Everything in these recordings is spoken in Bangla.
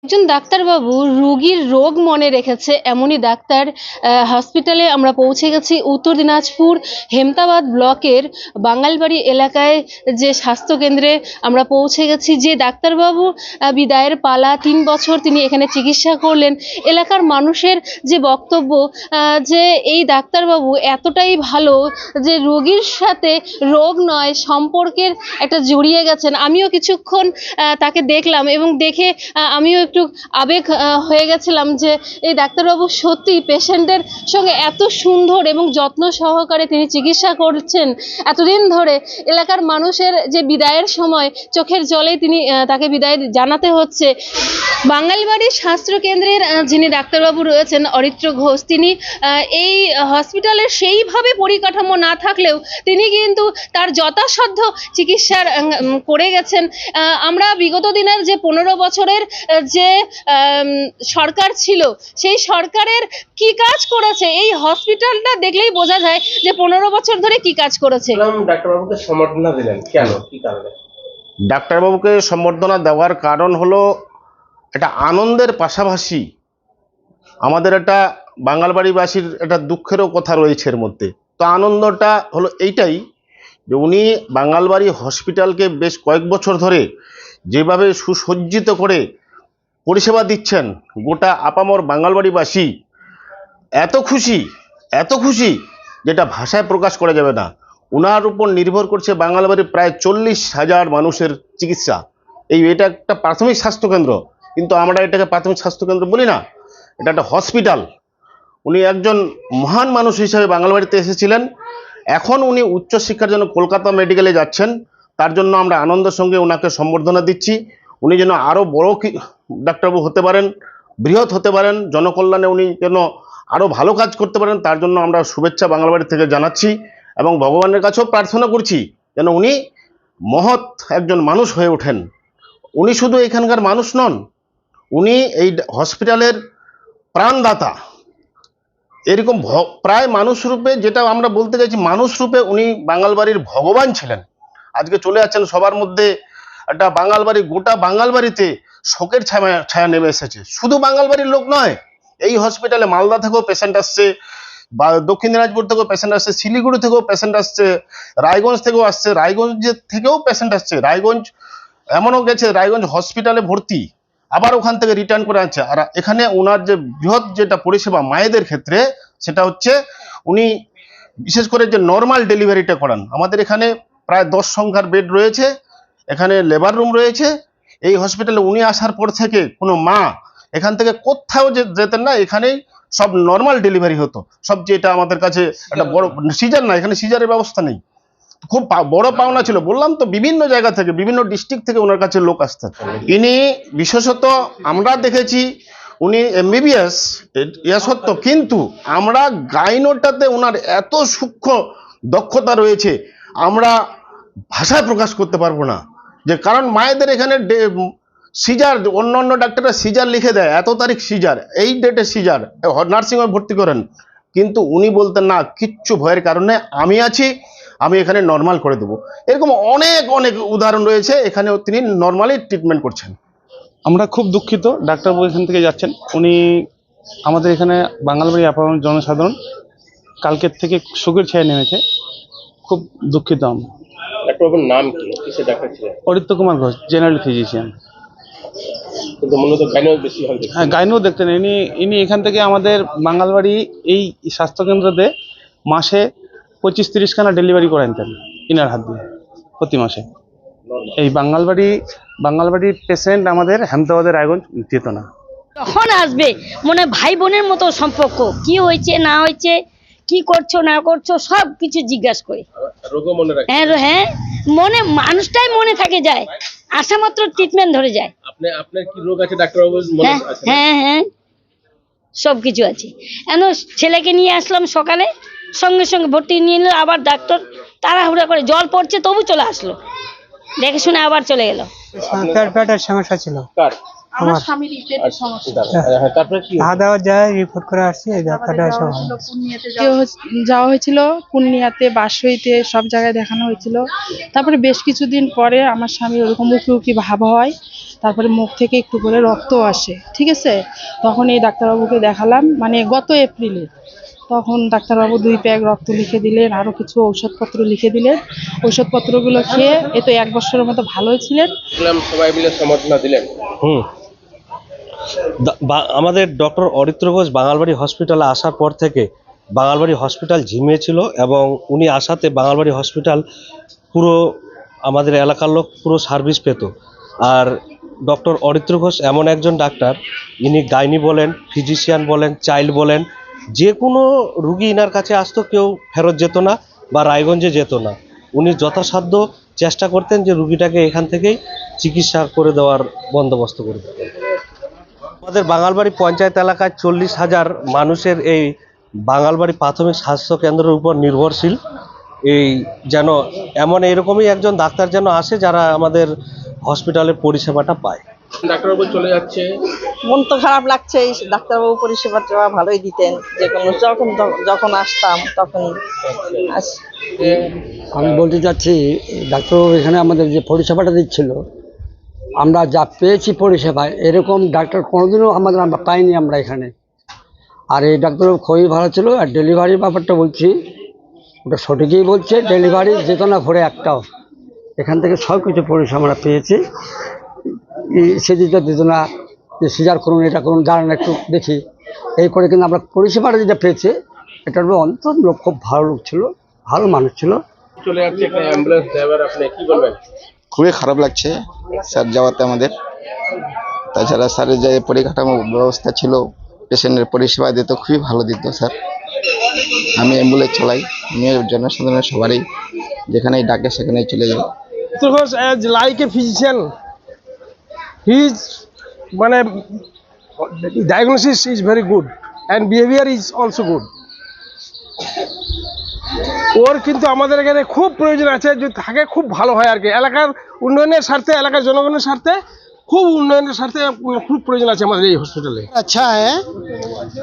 একজন ডাক্তারবাবু রোগীর রোগ মনে রেখেছে এমনই ডাক্তার হসপিটালে আমরা পৌঁছে গেছি উত্তর দিনাজপুর হেমতাবাদ ব্লকের বাঙালবাড়ি এলাকায় যে স্বাস্থ্যকেন্দ্রে আমরা পৌঁছে গেছি। যে ডাক্তারবাবু বিদায়ের পালা ৩ বছর তিনি এখানে চিকিৎসা করলেন। এলাকার মানুষের যে বক্তব্য যে এই ডাক্তারবাবু এতটাই ভালো যে রোগীর সাথে রোগ নয় সম্পর্কের একটা জড়িয়ে গেছেন। আমিও কিছুক্ষণ তাকে দেখলাম এবং দেখে আমিও একটু আবেগ হয়ে গেছিলাম যে এই ডাক্তারবাবু সত্যি পেশেন্টের সঙ্গে এত সুন্দর এবং যত্ন সহকারে তিনি চিকিৎসা করছেন এতদিন ধরে। এলাকার মানুষের যে বিদায়ের সময় চোখের জলে তিনি তাকে বিদায় জানাতে হচ্ছে। বাঙালবাড়ি স্বাস্থ্যকেন্দ্রের যিনি ডাক্তারবাবু রয়েছেন অরিত্র ঘোষ, তিনি এই হসপিটালের সেইভাবে পরিকাঠামো না থাকলেও তিনি কিন্তু তার যথাসাধ্য চিকিৎসার করে গেছেন। আমরা বিগত দিনের যে ১৫ বছরের যে সরকার ছিল সেই সরকারের কি কাজ করেছে এই হসপিটালটা দেখলেই বোঝা যায় যে ১৫ বছর ধরে কি কাজ করেছে। ডাক্তারবাবুকে সম্বর্ধনা দিলেন কেন, কি কারণে? ডাক্তারবাবুকে সম্বর্ধনা দেওয়ার কারণ হলো এটা আনন্দের পাশাপাশি আমাদের একটা বাঙালবাড়িবাসীর একটা দুঃখেরও কথা রয়েছে এর মধ্যে। তো আনন্দটা হলো এইটাই যে উনি বাঙালবাড়ি হসপিটালকে বেশ কয়েক বছর ধরে যেভাবে সুসজ্জিত করে পরিষেবা দিচ্ছেন, গোটা আপামর বাঙালবাড়িবাসী এত খুশি যেটা ভাষায় প্রকাশ করা যাবে না। ওনার উপর নির্ভর করছে বাঙালবাড়ির প্রায় ৪০,০০০ মানুষের চিকিৎসা। এটা একটা প্রাথমিক স্বাস্থ্যকেন্দ্র, কিন্তু আমরা এটাকে প্রাথমিক স্বাস্থ্যকেন্দ্র বলি না, এটা একটা হসপিটাল। উনি একজন মহান মানুষ হিসেবে বাঙালবাড়িতে এসেছিলেন। এখন উনি উচ্চশিক্ষার জন্য কলকাতা মেডিকেলে যাচ্ছেন, তার জন্য আমরা আনন্দের সঙ্গে ওনাকে সম্বর্ধনা দিচ্ছি। উনি যেন আরও বড় ডাক্তারবাবু হতে পারেন, বৃহৎ হতে পারেন, জনকল্যাণে উনি যেন আরও ভালো কাজ করতে পারেন, তার জন্য আমরা শুভেচ্ছা বাঙালবাড়ি থেকে জানাচ্ছি এবং ভগবানের কাছেও প্রার্থনা করছি যেন উনি মহৎ একজন মানুষ হয়ে ওঠেন। উনি শুধু এখানকার মানুষ নন, উনি এই হসপিটালের প্রাণদাতা। এরকম প্রায় মানুষ রূপে, যেটা আমরা বলতে চাইছি মানুষ রূপে উনি বাঙালবাড়ির ভগবান ছিলেন। আজকে চলে যাচ্ছেন সবার মধ্যে একটা বাঙালবাড়ি, গোটা বাঙালবাড়িতে শোকের ছায়া নেমে এসেছে। শুধু বাঙালবাড়ির লোক নয়, এই হসপিটালে মালদা থেকেও পেশেন্ট আসছে, বা দক্ষিণ দিনাজপুর থেকেও পেশেন্ট আসছে, শিলিগুড়ি থেকেও পেশেন্ট আসছে, রায়গঞ্জ থেকেও আসছে, রায়গঞ্জের থেকেও পেশেন্ট আসছে। রায়গঞ্জ এমনও গেছে রায়গঞ্জ হসপিটালে ভর্তি, আবার ওখান থেকে রিটার্ন করে আনছে। আর এখানে ওনার যে বৃহৎ যেটা পরিষেবা মায়েদের ক্ষেত্রে, সেটা হচ্ছে উনি বিশেষ করে যে নর্মাল ডেলিভারিটা করান। আমাদের এখানে প্রায় 10 সংখ্যার বেড রয়েছে, এখানে লেবার রুম রয়েছে। এই হসপিটালে উনি আসার পর থেকে কোনো মা এখান থেকে কোথাও যেতেন না, এখানেই সব নর্মাল ডেলিভারি হতো। সবচেয়ে এটা আমাদের কাছে একটা বড়, সিজার না, এখানে সিজারের ব্যবস্থা নেই। খুব বড় পাওনা ছিল। বললাম তো, বিভিন্ন জায়গা থেকে, বিভিন্ন ডিস্ট্রিক্ট থেকে ওনার কাছে লোক আসতেন। ইনি বিশেষত আমরা দেখেছি উনি এমবিবিএস, সত্য, কিন্তু আমরা গাইনোটাতে ওনার এত সূক্ষ্ম দক্ষতা রয়েছে আমরা ভাষায় প্রকাশ করতে পারবো না। যে কারণ মায়েদের এখানে সিজার, অন্য ডাক্তাররা সিজার লিখে দেয়, এত তারিখ সিজার, এই ডেটে সিজার, নার্সিংহোমে ভর্তি করেন, কিন্তু উনি বলতেন না, কিচ্ছু ভয়ের কারণে আমি আছি, আমি এখানে নর্মাল করে দেবো। এরকম অনেক উদাহরণ রয়েছে, এখানেও তিনি নর্মালি ট্রিটমেন্ট করছেন। আমরা খুব দুঃখিত ডাক্তারবাবু এখান থেকে যাচ্ছেন। উনি আমাদের এখানে বাঙালবাড়ি আপামর জনসাধারণ কালকের থেকে শোকের ছায়া নেমেছে, খুব দুঃখিত আমরা। ডাক্তারবাবুর নাম কি, কিসের ডাক্তার ছিলেন? Aritra Kumar Ghosh, general physician. কিন্তু মূলত গাইনো বেশি হয়। হ্যাঁ, গাইনো দেখতেন। ইনি এখান থেকে আমাদের বাঙালবাড়ি এই স্বাস্থ্যকেন্দ্রতে মাসে 25-30 খানা ডেলিভারি করে আনতেন ইনার হাত দিয়ে প্রতি মাসে। এই বাঙালবাড়ির পেশেন্ট আমাদের হেমতাবাদের রায়গঞ্জ যেত না। তখন আসবে মনে ভাই বোনের মতো সম্পর্ক, কি হয়েছে না হয়েছে, কি করছো না করছো সব কিছু জিজ্ঞাসা করি। হ্যাঁ, মনে মানুষটাই মনে থাকে যায়, আসা মাত্র ট্রিটমেন্ট ধরে যায়। আপনার কি রোগ আছে ডাক্তারবাবু? হ্যাঁ, সব কিছু আছে। এখন ছেলেকে নিয়ে আসলাম সকালে, সঙ্গে সঙ্গে ভর্তি নিয়ে নিল। আবার ডাক্তার তাড়াহুড়া করে, জল পড়ছে তবু চলে আসলো, দেখে শুনে আবার চলে গেল। পেটের সমস্যা ছিল, আমার স্বামীর পেটের সমস্যা, তারপরে কি খাওয়া দাওয়া যায় রিপোর্ট করে আসছি, এই ডাক্তারটা যাওয়া হয়েছিল পূর্ণিয়াতে, বাঁশইতে, সব জায়গায় দেখানো হয়েছিল। তারপরে বেশ কিছুদিন পরে আমার স্বামী ওরকম উকি ভাব হয়, তারপরে মুখ থেকে একটু করে রক্ত আসে, ঠিক আছে। তখন এই ডাক্তারবাবুকে দেখালাম, মানে গত এপ্রিলে। তখন ডাক্তারবাবু 2 প্যাক রক্ত লিখে দিলেন, আরও কিছু ঔষধপত্র লিখে দিলেন। ঔষধপত্রগুলো খেয়ে এ তো 1 বছরের মতো ভালোই ছিলেন। দেখলাম সবাই মিলে সমর্থনা দিলেন। আমাদের ডক্টর অরিত্র ঘোষ বাঙালবাড়ি হসপিটালে আসার পর থেকে বাঙালবাড়ি হসপিটাল ঝিমিয়েছিল, এবং উনি আসাতে বাঙালবাড়ি হসপিটাল পুরো আমাদের এলাকার লোক পুরো সার্ভিস পেত। আর ডক্টর অরিত্র ঘোষ এমন একজন ডাক্তার, ইনি গাইনি বলেন, ফিজিশিয়ান বলেন, চাইল্ড বলেন, যে কোনো রুগী ইনার কাছে আসতো কেউ ফেরত যেত না বা রায়গঞ্জে যেত না। উনি যথাসাধ্য চেষ্টা করতেন যে রুগীটাকে এখান থেকেই চিকিৎসা করে দেওয়ার বন্দোবস্ত করে দিতেন। আমাদের বাঙালবাড়ি পঞ্চায়েত এলাকায় 40,000 মানুষের এই বাঙালবাড়ি প্রাথমিক স্বাস্থ্য কেন্দ্রের উপর নির্ভরশীল। এই যেন এমন এরকমই একজন ডাক্তার যেন আসে যারা আমাদের হসপিটালের পরিষেবাটা পায়। ডাক্তারবাবু চলে যাচ্ছে, মন তো খারাপ লাগছে। এই ডাক্তারবাবু পরিষেবাটা ভালোই দিতেন, যে কোনো যখন আসতাম তখন আমি বলতে চাচ্ছি, ডাক্তারবাবু এখানে আমাদের যে পরিষেবাটা দিচ্ছিল, আমরা যা পেয়েছি পরিষেবায়, এরকম ডাক্তার কোনোদিনও আমরা পাইনি আমরা এখানে। আর এই ডাক্তারবাবু খুবই ভালো ছিল। আর ডেলিভারির ব্যাপারটা বলছি, ওটা সঠিকই বলছে, ডেলিভারি যেত না ঘরে একটাও। এখান থেকে সব কিছু পরিষেবা আমরা পেয়েছি। সেদিকটা দিত না যে সিজার করুন, এটা করুন, দাঁড়ান একটু দেখি, এই করে কিন্তু আমরা পরিষেবাটা যেটা পেয়েছি, এটার অন্তত লোক খুব ভালো লোক ছিল, ভালো মানুষ ছিল। চলে যাচ্ছে একটা অ্যাম্বুলেন্স ড্রাইভার, আপনি কি বলবেন? খুবই খারাপ লাগছে স্যার যাওয়াতে আমাদের। তাছাড়া স্যারের যে পরিকাঠামো ব্যবস্থা ছিল, পেশেন্টের পরিষেবা দিত, খুবই ভালো দিত স্যার। আমি অ্যাম্বুলেন্স চালাই, আমি জনসাধারণের সবারই যেখানেই ডাকে সেখানেই চলে যাই। as like a physician, his diagnosis is very good and behavior is also good. ওর কিন্তু আমাদের এখানে খুব প্রয়োজন আছে, যদি থাকে খুব ভালো হয় আর কি। এলাকার উন্নয়নের স্বার্থে, এলাকার জনগণের স্বার্থে, খুব উন্নয়নের স্বার্থে খুব প্রয়োজন আছে আমাদের এই হসপিটালে। अच्छा है,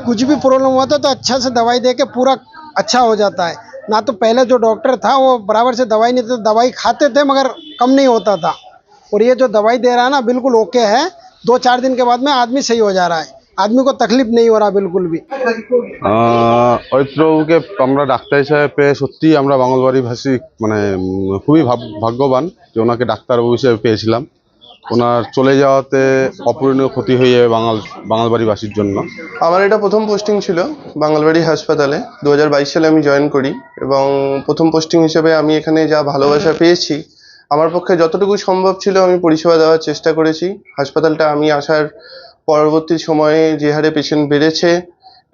कुछ भी प्रॉब्लम हुआ तो अच्छा से दवाई दे के पूरा अच्छा हो जाता है। ना तो पहले जो डॉक्टर था वो बराबर से दवाई नहीं देता, दवाई खाते थे मगर कम नहीं होता था। और ये जो दवाई दे रहा है ना, बिल्कुल ओके है। 2-4 दिन के बाद में आदमी सही हो जा रहा है, आदमी को तकलीफ नहीं हो रहा बिल्कुल भी। অরিত্রবাবুকে আমরা ডাক্তার হিসেবে পেয়ে সত্যিই আমরা বাঙালবাড়িভাষী খুবই ভাগ্যবান যে ওনাকে ডাক্তারবাবু হিসেবে পেয়েছিলাম। ওনার চলে যাওয়াতে অপূরণীয় ক্ষতি হয়ে যাবে বাঙালবাড়িবাসীর জন্য। আমার এটা প্রথম পোস্টিং ছিল বাঙালবাড়ি হাসপাতালে। 2022 সালে আমি জয়েন করি, এবং প্রথম পোস্টিং হিসেবে আমি এখানে যা ভালোবাসা পেয়েছি, আমার পক্ষে যতটুকু সম্ভব ছিল আমি পরিষেবা দেওয়ার চেষ্টা করেছি। হাসপাতালটা আমি আসার পরবর্তী সময়ে যে হারে পেশেন্ট বেড়েছে,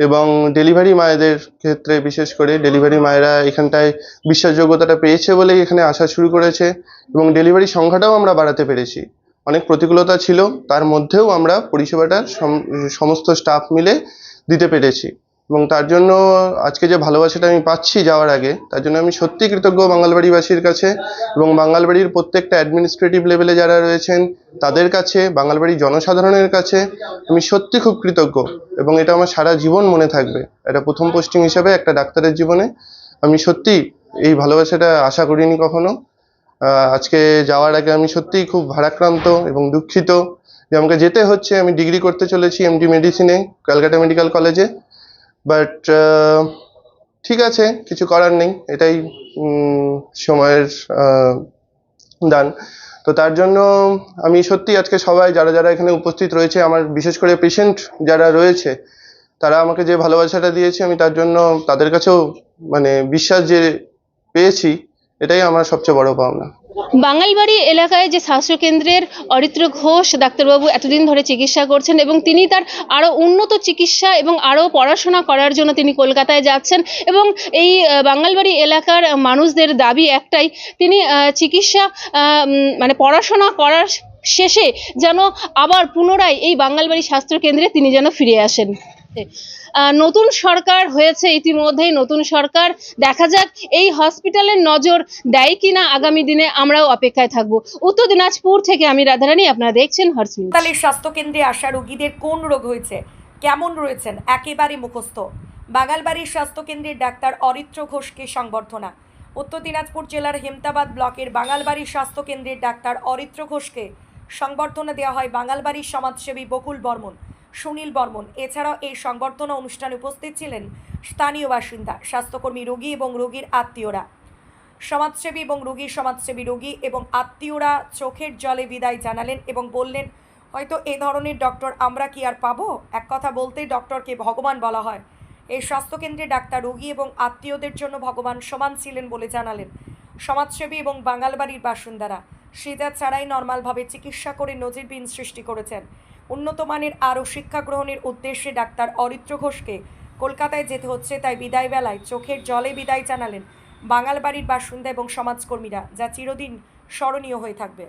এবং ডেলিভারি মায়েদের ক্ষেত্রে বিশেষ করে ডেলিভারি মায়েরা এখানটায় বিশ্বাসযোগ্যতাটা পেয়েছে বলেই এখানে আসা শুরু করেছে, এবং ডেলিভারি সংখ্যাটাও আমরা বাড়াতে পেরেছি। অনেক প্রতিকূলতা ছিল, তার মধ্যেও আমরা পরিষেবাটা সমস্ত স্টাফ মিলে দিতে পেরেছি, এবং তার জন্য আজকে যে ভালোবাসাটা আমি পাচ্ছি যাওয়ার আগে, তার জন্য আমি সত্যি কৃতজ্ঞ বাঙালবাড়িবাসীর কাছে, এবং বাঙালবাড়ির প্রত্যেকটা অ্যাডমিনিস্ট্রেটিভ লেভেলে যারা রয়েছেন তাদের কাছে, বাঙালবাড়ির জনসাধারণের কাছে আমি সত্যি খুব কৃতজ্ঞ, এবং এটা আমার সারা জীবন মনে থাকবে। এটা প্রথম পোস্টিং হিসাবে একটা ডাক্তারের জীবনে আমি সত্যি এই ভালোবাসাটা আশা করিনি কখনো। আজকে যাওয়ার আগে আমি সত্যিই খুব ভারাক্রান্ত এবং দুঃখিত যে আমাকে যেতে হচ্ছে। আমি ডিগ্রি করতে চলেছি এমডি মেডিসিনে ক্যালকাটা মেডিকেল কলেজে, বাট ঠিক আছে, কিছু করার নেই, এটাই সময়ের দান। তো তার জন্য আমি সত্যি আজকে সবাই যারা যারা এখানে উপস্থিত রয়েছে, আমার বিশেষ করে পেশেন্ট যারা রয়েছে, তারা আমাকে যে ভালোবাসাটা দিয়েছে, আমি তার জন্য তাদের কাছেও বিশ্বাস যে পেয়েছি, এটাই আমার সবচেয়ে বড় পাওনা। বাঙালবাড়ি এলাকায় যে স্বাস্থ্যকেন্দ্রের অরিত্র ঘোষ ডাক্তারবাবু এতদিন ধরে চিকিৎসা করছেন, এবং তিনি তার আরও উন্নত চিকিৎসা এবং আরও পড়াশোনা করার জন্য তিনি কলকাতায় যাচ্ছেন, এবং এই বাঙালবাড়ি এলাকার মানুষদের দাবি একটাই, তিনি চিকিৎসা পড়াশোনা করার শেষে যেন আবার পুনরায় এই বাঙালবাড়ি স্বাস্থ্যকেন্দ্রে তিনি যেন ফিরে আসেন। নতুন সরকার হয়েছে ইতিমধ্যেই, নতুন সরকার, দেখা যাক এই হসপিটালের নজর দেয় কিনা আগামী দিনে, আমরাও অপেক্ষায় থাকবো। উত্তর দিনাজপুর থেকে আমি রাধারানী, আপনারা দেখছেন হর্ষ নিউজ। হাসপাতালের স্বাস্থ্যকেন্দ্রে আসা রোগীদের কোন রোগ হয়েছে, কেমন রয়েছেন একেবারে মুখস্থ। বাঙালবাড়ির স্বাস্থ্যকেন্দ্রের ডাক্তার অরিত্র ঘোষকে সংবর্ধনা। উত্তর দিনাজপুর জেলার হেমতাবাদ ব্লকের বাঙালবাড়ির স্বাস্থ্যকেন্দ্রের ডাক্তার অরিত্র ঘোষকে সংবর্ধনা দেওয়া হয় বাঙালবাড়ির সমাজসেবী বকুল বর্মন, সুনীল বর্মন। এছাড়াও এই সংবর্ধনা অনুষ্ঠানে উপস্থিত ছিলেন স্থানীয় বাসিন্দা, স্বাস্থ্যকর্মী, রোগী এবং রোগীর আত্মীয়রা। সমাজসেবী রোগী এবং আত্মীয়রা চোখের জলে বিদায় জানালেন এবং বললেন, হয়তো এ ধরনের ডক্টর আমরা কি আর পাবো? এক কথা বলতে ডক্টরকে ভগবান বলা হয়। এই স্বাস্থ্যকেন্দ্রে ডাক্তার, রোগী এবং আত্মীয়দের জন্য ভগবান সমান ছিলেন বলে জানালেন সমাজসেবী এবং বাঙালবাড়ির বাসিন্দারা। সিজার ছাড়াই নর্মালভাবে চিকিৎসা করে নজিরবিহীন সৃষ্টি করেছেন। উন্নত মানের আরও শিক্ষা গ্রহণের উদ্দেশ্যে ডাক্তার অরিত্র ঘোষকে কলকাতায় যেতে হচ্ছে, তাই বিদায় বেলায় চোখের জলে বিদায় জানালেন বাঙালবাড়ির বাসিন্দা এবং সমাজকর্মীরা, যা চিরদিন স্মরণীয় হয়ে থাকবে।